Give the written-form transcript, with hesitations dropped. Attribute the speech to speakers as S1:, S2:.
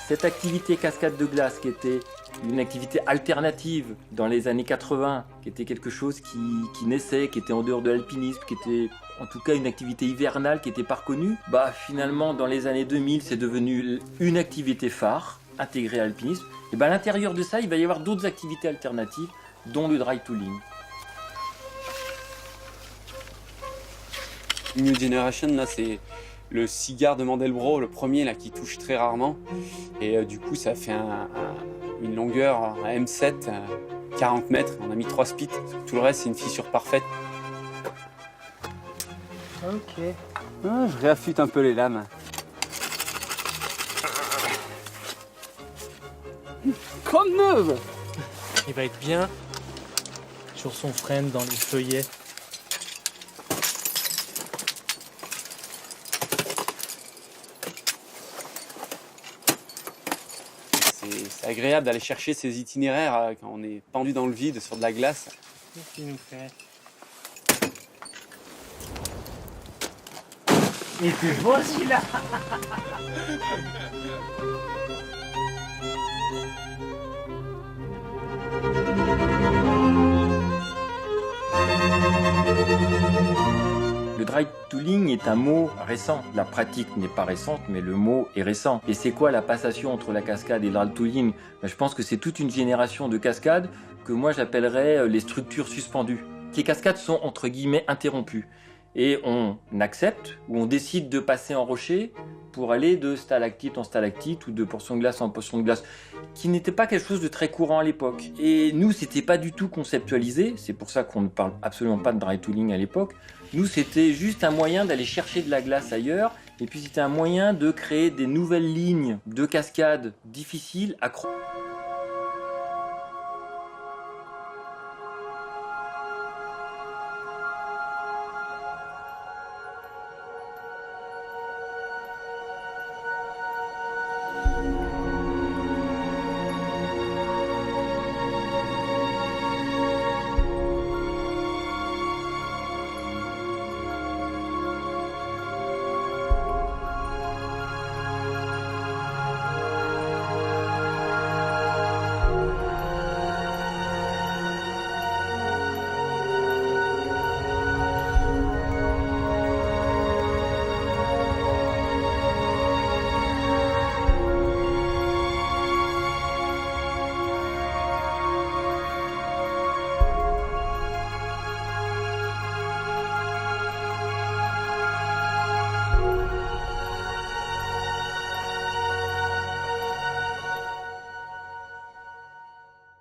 S1: Cette activité cascade de glace qui était une activité alternative dans les années 80, qui était quelque chose qui naissait, qui était en dehors de l'alpinisme, qui était en tout cas une activité hivernale qui n'était pas reconnue, bah finalement dans les années 2000 c'est devenu une activité phare intégrée à l'alpinisme. Et bah à l'intérieur de ça il va y avoir d'autres activités alternatives dont le dry tooling.
S2: New Generation, là, c'est le cigare de Mandelbrot, le premier là, qui touche très rarement. Et du coup, ça fait une longueur à M7, 40 mètres. On a mis 3 spits. Tout le reste, c'est une fissure parfaite.
S3: Ok.
S2: Ah, je réaffûte un peu les lames. Comme neuve!
S3: Il va être bien sur son frame dans les feuillets.
S2: C'est agréable d'aller chercher ces itinéraires quand on est pendu dans le vide sur de la glace.
S3: Qu'est-ce qu'il nous fait? Il était beau celui-là!
S1: Le dry tooling est un mot récent. La pratique n'est pas récente, mais le mot est récent. Et c'est quoi la passation entre la cascade et le dry tooling? Je pense que c'est toute une génération de cascades que moi j'appellerais les structures suspendues. Les cascades sont entre guillemets interrompues. Et on accepte ou on décide de passer en rocher pour aller de stalactite en stalactite ou de portion de glace en portion de glace, qui n'était pas quelque chose de très courant à l'époque. Et nous, c'était pas du tout conceptualisé, c'est pour ça qu'on ne parle absolument pas de dry tooling à l'époque. Nous, c'était juste un moyen d'aller chercher de la glace ailleurs, et puis c'était un moyen de créer des nouvelles lignes de cascades difficiles à croire.